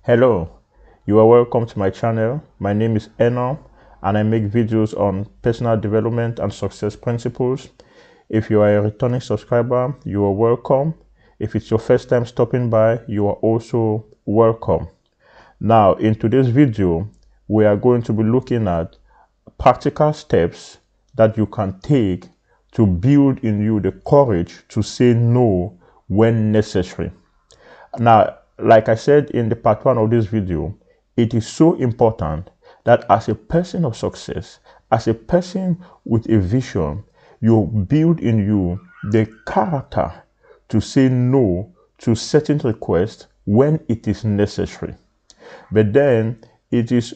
Hello, you are welcome to my channel. My name is Eno and I make videos on personal development and success principles. If you are a returning subscriber, you are welcome. If it's your first time stopping by, you are also welcome. Now, in today's video, we are going to be looking at practical steps that you can take to build in you the courage to say no when necessary. Now, like I said in the part one of this video, it is so important that as a person of success, as a person with a vision, you build in you the character to say no to certain requests when it is necessary. But then it is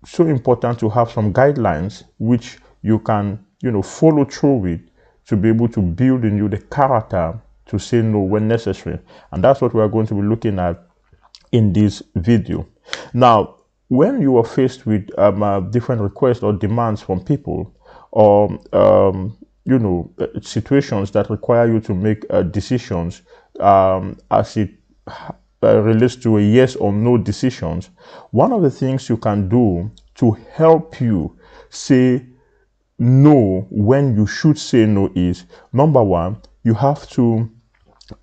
so important to have some guidelines which you can, follow through with to be able to build in you the character to say no when necessary. And that's what we are going to be looking at in this video. Now, when you are faced with different requests or demands from people, or situations that require you to make decisions as it relates to a yes or no decisions, one of the things you can do to help you say no when you should say no is, number one, you have to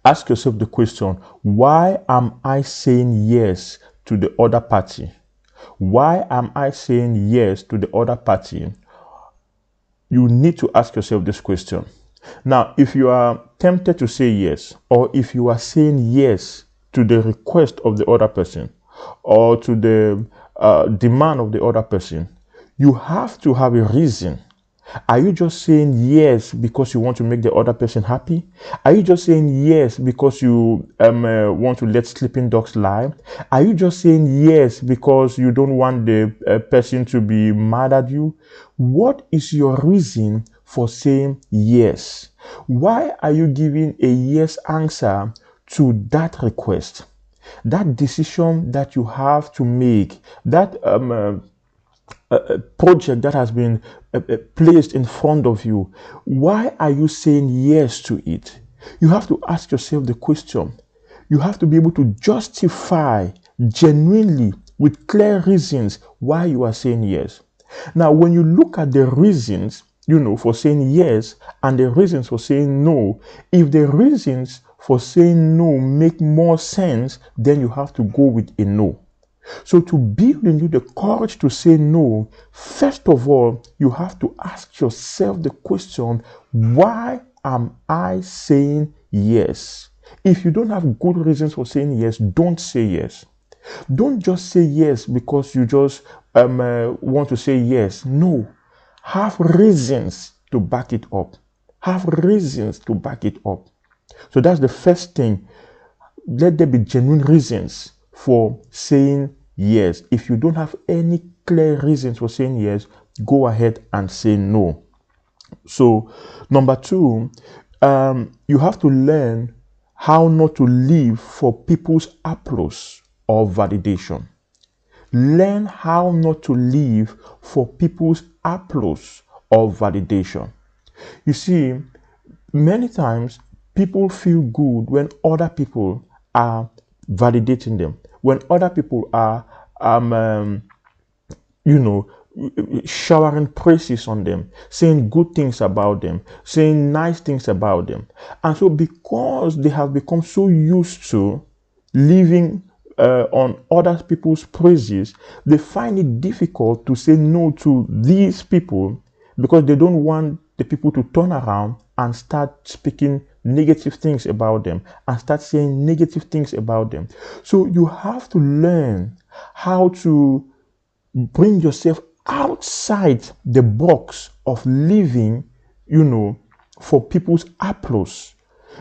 ask yourself the question, why am I saying yes to the other party? Why am I saying yes to the other party? You need to ask yourself this question. Now, if you are tempted to say yes, or if you are saying yes to the request of the other person, or to the demand of the other person, you have to have a reason. Are you just saying yes because you want to make the other person happy? Are you just saying yes because you want to let sleeping dogs lie? Are you just saying yes because you don't want the person to be mad at you? What is your reason for saying yes? Why are you giving a yes answer to that request? That decision that you have to make, that project that has been placed in front of you, why are you saying yes to it? You have to ask yourself the question. You have to be able to justify genuinely with clear reasons why you are saying yes. Now, when you look at the reasons, for saying yes and the reasons for saying no, if the reasons for saying no make more sense, then you have to go with a no. So to build in you the courage to say no, first of all, you have to ask yourself the question, why am I saying yes? If you don't have good reasons for saying yes, don't say yes. Don't just say yes because you just want to say yes. No. Have reasons to back it up. Have reasons to back it up. So that's the first thing. Let there be genuine reasons for saying yes. If you don't have any clear reasons for saying yes, go ahead and say no. So, number two, you have to learn how not to live for people's applause or validation. Learn how not to live for people's applause or validation. You see, many times people feel good when other people are validating them, when other people are showering praises on them, saying good things about them, saying nice things about them. And so because they have become so used to living on other people's praises, they find it difficult to say no to these people because they don't want the people to turn around and start speaking negative things about them and start saying negative things about them. So you have to learn how to bring yourself outside the box of living, for people's applause.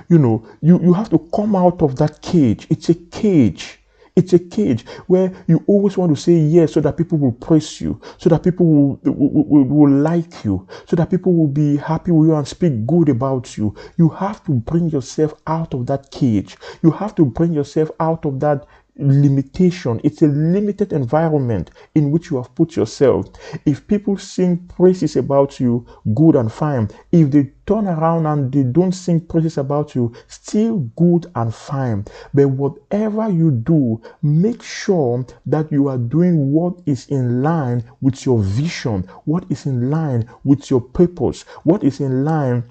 You have to come out of that cage. It's a cage. It's a cage where you always want to say yes so that people will praise you, so that people will like you, so that people will be happy with you and speak good about you. You have to bring yourself out of that cage. You have to bring yourself out of that limitation. It's a limited environment in which you have put yourself. If people sing praises about you, good and fine. If they turn around and they don't sing praises about you, still good and fine. But whatever you do, make sure that you are doing what is in line with your vision, what is in line with your purpose, what is in line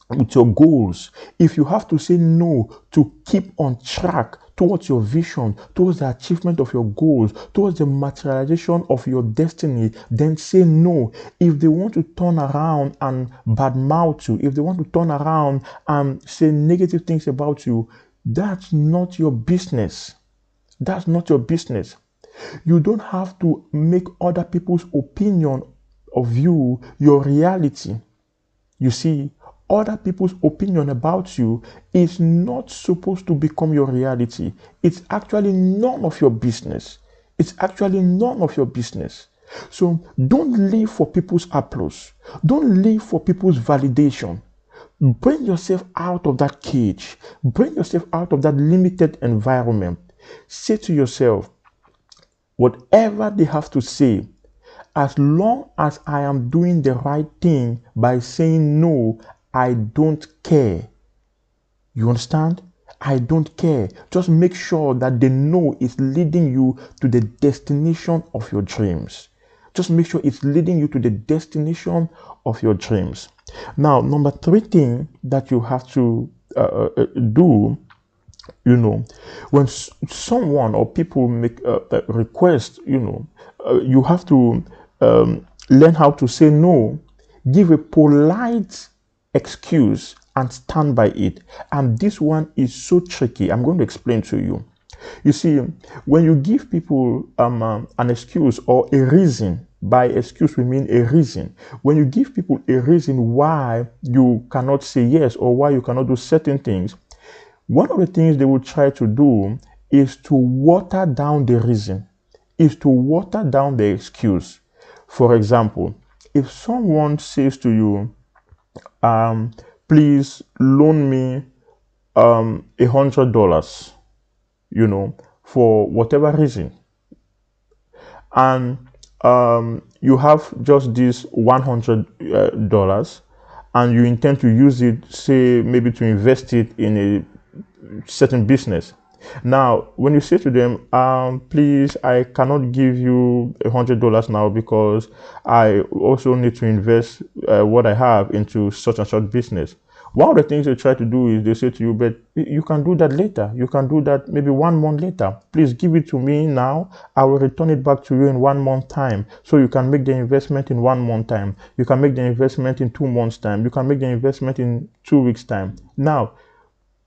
with your goals. If you have to say no to keep on track towards your vision, towards the achievement of your goals, towards the materialization of your destiny, then say no. If they want to turn around and badmouth you, if they want to turn around and say negative things about you, that's not your business. That's not your business. You don't have to make other people's opinion of you your reality. You see, other people's opinion about you is not supposed to become your reality. It's actually none of your business. It's actually none of your business. So don't live for people's applause. Don't live for people's validation. Bring yourself out of that cage. Bring yourself out of that limited environment. Say to yourself, whatever they have to say, as long as I am doing the right thing by saying no, I don't care. You understand? I don't care. Just make sure that the no is leading you to the destination of your dreams. Just make sure it's leading you to the destination of your dreams. Now, number 3 thing that you have to do, when someone or people make a request, you have to learn how to say no. Give a polite excuse and stand by it. And this one is so tricky. I'm going to explain to you. You see, when you give people an excuse or a reason, by excuse we mean a reason. When you give people a reason why you cannot say yes or why you cannot do certain things, one of the things they will try to do is to water down the reason, is to water down the excuse. For example, if someone says to you, please loan me $100, for whatever reason, and you have just this $100, and you intend to use it, say maybe to invest it in a certain business. Now, when you say to them, please, I cannot give you $100 now because I also need to invest what I have into such and such business. One of the things they try to do is they say to you, but you can do that later. You can do that maybe 1 month later. Please give it to me now. I will return it back to you in 1 month time. So you can make the investment in 1 month time. You can make the investment in 2 months time. You can make the investment in 2 weeks time. Now,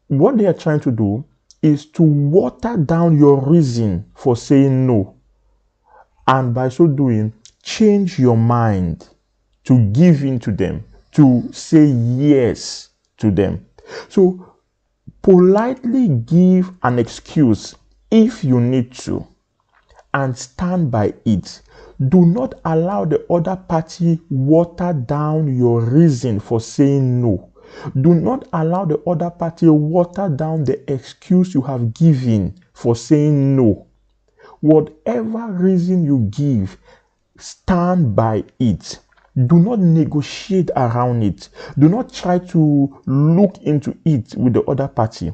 what they are trying to do is to water down your reason for saying no. And by so doing, change your mind to give in to them, to say yes to them. So politely give an excuse if you need to and stand by it. Do not allow the other party water down your reason for saying no. Do not allow the other party water down the excuse you have given for saying no. Whatever reason you give, stand by it. Do not negotiate around it. Do not try to look into it with the other party.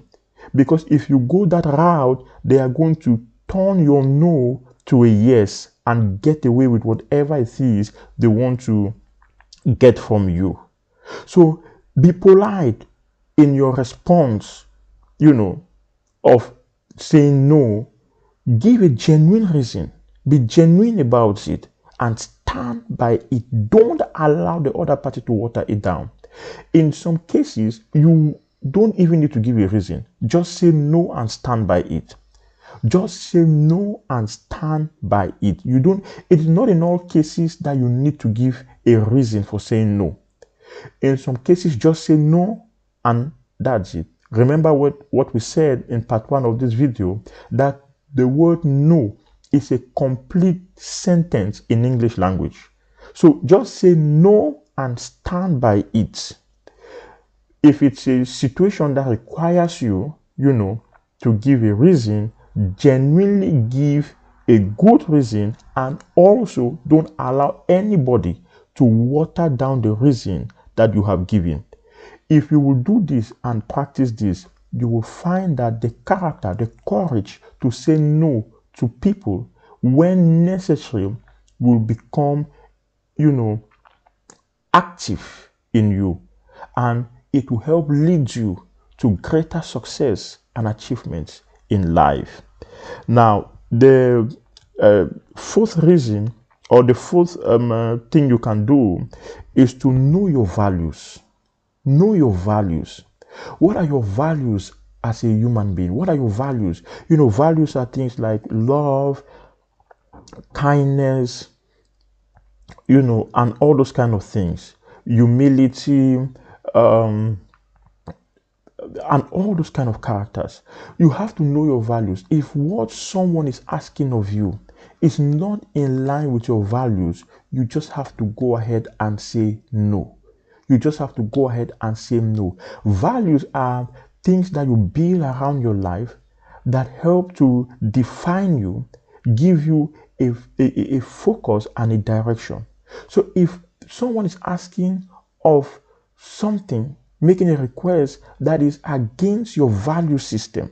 Because if you go that route, they are going to turn your no to a yes and get away with whatever it is they want to get from you. So be polite in your response, of saying no. Give a genuine reason. Be genuine about it and stand by it. Don't allow the other party to water it down. In some cases, you don't even need to give a reason. Just say no and stand by it. Just say no and stand by it. It is not in all cases that you need to give a reason for saying no. In some cases, just say no and that's it. Remember what we said in part 1 of this video, that the word no is a complete sentence in English language. So just say no and stand by it. If it's a situation that requires you, to give a reason, Genuinely give a good reason, and also don't allow anybody to water down the reason that you have given. If you will do this and practice this, you will find that the character, the courage to say no to people when necessary will become, you know, active in you, and it will help lead you to greater success and achievements in life. Now, the fourth reason, or the fourth thing you can do, is to know your values. Know your values. What are your values as a human being? What are your values? Values are things like love, kindness, and all those kind of things. Humility, um, and all those kind of characters. You have to know your values. If what someone is asking of you is not in line with your values, you just have to go ahead and say no. You just have to go ahead and say no. Values are things that you build around your life that help to define you, give you a focus and a direction. So if someone is asking of something, making a request that is against your value system,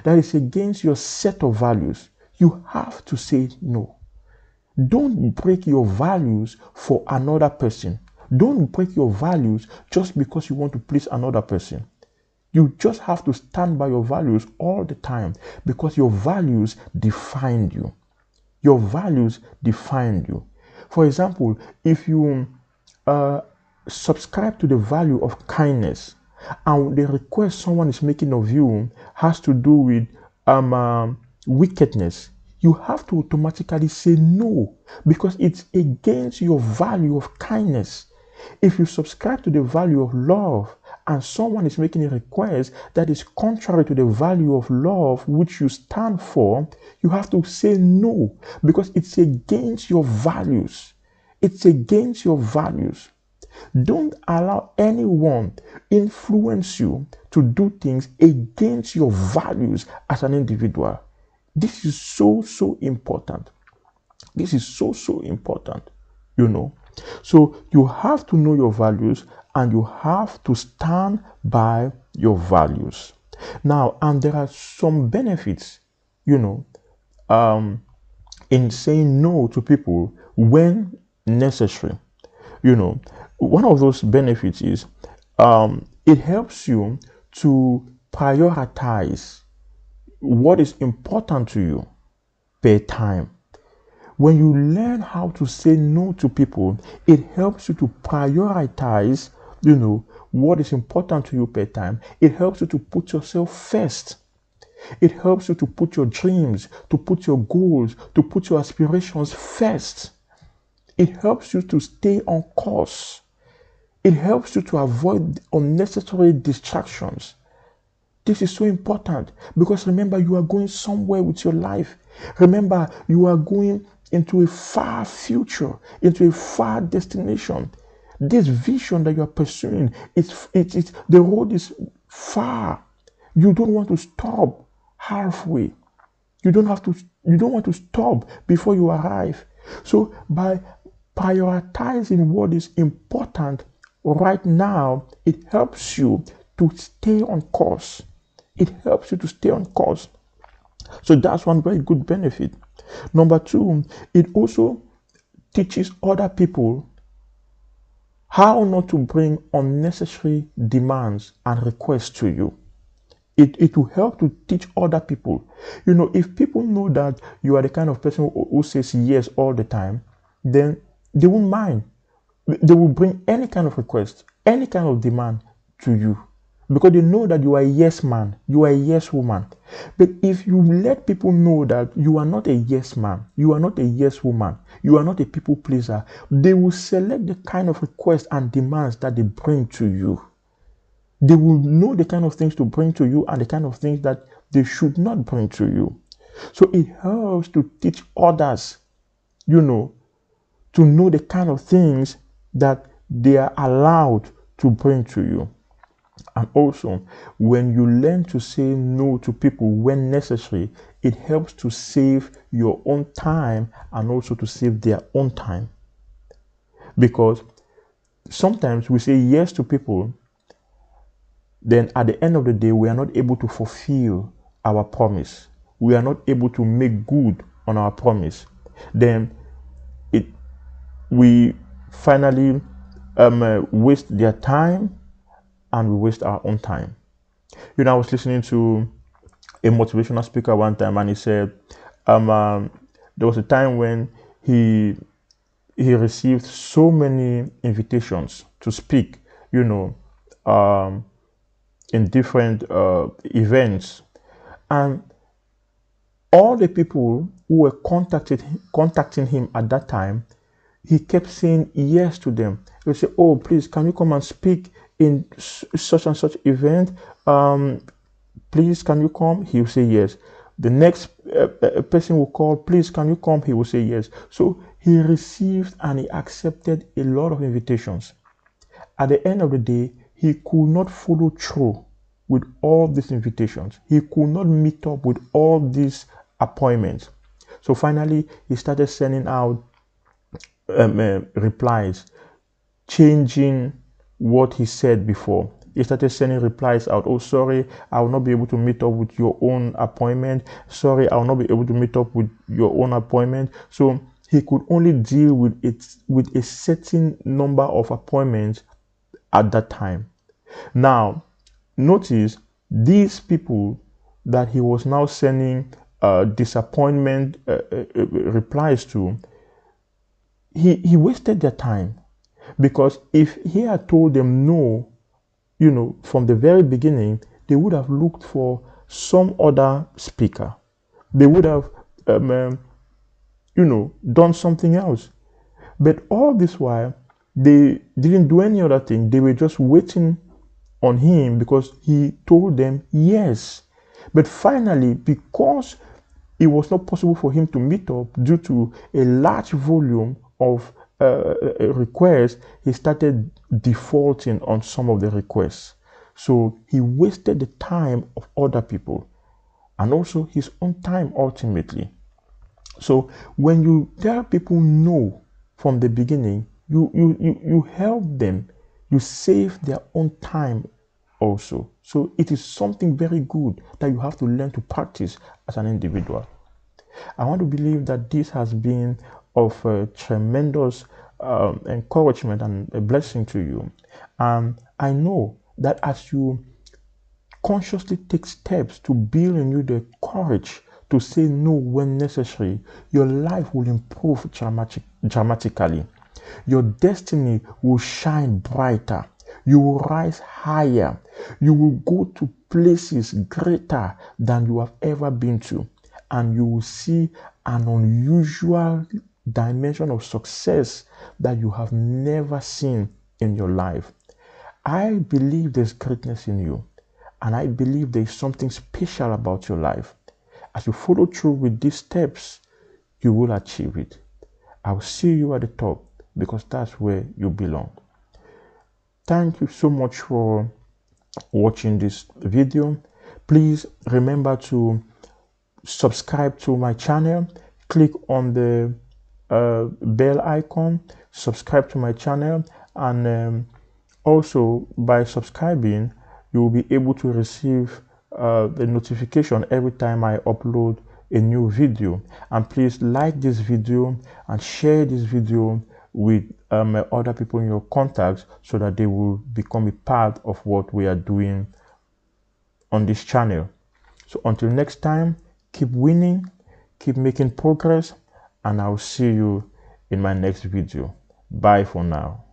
that is against your set of values, you have to say no. Don't break your values for another person. Don't break your values just because you want to please another person. You just have to stand by your values all the time, because your values define you. Your values define you. For example, if you uh, subscribe to the value of kindness, and the request someone is making of you has to do with wickedness, you have to automatically say no, because it's against your value of kindness. If you subscribe to the value of love, and someone is making a request that is contrary to the value of love which you stand for, you have to say no, because it's against your values. It's against your values. Don't allow anyone influence you to do things against your values as an individual. This is so, so important. This is so, so important, you know. So you have to know your values, and you have to stand by your values. Now, and there are some benefits, you know, in saying no to people when necessary. One of those benefits is it helps you to prioritize what is important to you per time. When you learn how to say no to people, it helps you to prioritize, what is important to you per time. It helps you to put yourself first. It helps you to put your dreams, to put your goals, to put your aspirations first. It helps you to stay on course. It helps you to avoid unnecessary distractions. This is so important, because remember, you are going somewhere with your life. Remember, you are going into a far future, into a far destination. This vision that you are pursuing, the road is far. You don't want to stop halfway. You don't want to stop before you arrive. So by prioritizing what is important right now, it helps you to stay on course. It helps you to stay on course. So that's one very good benefit. Number two, it also teaches other people how not to bring unnecessary demands and requests to you. It will help to teach other people. If people know that you are the kind of person who says yes all the time, then they won't mind. They will bring any kind of request, any kind of demand to you, because they know that you are a yes man, you are a yes woman. But if you let people know that you are not a yes man, you are not a yes woman, you are not a people pleaser, they will select the kind of requests and demands that they bring to you. They will know the kind of things to bring to you and the kind of things that they should not bring to you. So it helps to teach others, to know the kind of things that they are allowed to bring to you. And also, when you learn to say no to people when necessary, it helps to save your own time and also to save their own time. Because sometimes we say yes to people, then at the end of the day, we are not able to fulfill our promise. We are not able to make good on our promise. Then it we finally waste their time and we waste our own time. I was listening to a motivational speaker one time, and he said there was a time when he he received so many invitations to speak, you know, um, in different events, and all the people who were contacting him at that time, he kept saying yes to them. He would say, "Oh, please, can you come and speak in such and such event? Please, can you come?" He would say yes. The next person will call, "Please, can you come?" He will say yes. So he received and he accepted a lot of invitations. At the end of the day, he could not follow through with all these invitations. He could not meet up with all these appointments. So finally, he started sending out replies, changing what he said before. He started sending replies out. "Oh, sorry, I will not be able to meet up with your own appointment. Sorry, I will not be able to meet up with your own appointment." So he could only deal with it with a certain number of appointments at that time. Now, notice these people that he was now sending disappointment replies to, he wasted their time, because if he had told them no, from the very beginning, they would have looked for some other speaker. They would have, done something else. But all this while, they didn't do any other thing. They were just waiting on him because he told them yes. But finally, because it was not possible for him to meet up due to a large volume of requests, he started defaulting on some of the requests. So he wasted the time of other people and also his own time ultimately. So when you tell people no from the beginning, you help them, you save their own time also. So it is something very good that you have to learn to practice as an individual. I want to believe that this has been of tremendous encouragement and a blessing to you. I know that as you consciously take steps to build in you the courage to say no when necessary, your life will improve dramatically. Your destiny will shine brighter. You will rise higher. You will go to places greater than you have ever been to. And you will see an unusual dimension of success that you have never seen in your life. I believe there's greatness in you. And I believe there is something special about your life. As you follow through with these steps, you will achieve it. I will see you at the top because that's where you belong. Thank you so much for watching this video. Please remember to subscribe to my channel. Click on the bell icon, subscribe to my channel, and also by subscribing, you will be able to receive the notification every time I upload a new video. And please like this video and share this video with other people in your contacts so that they will become a part of what we are doing on this channel. So until next time, keep winning, keep making progress, and I'll see you in my next video. Bye for now.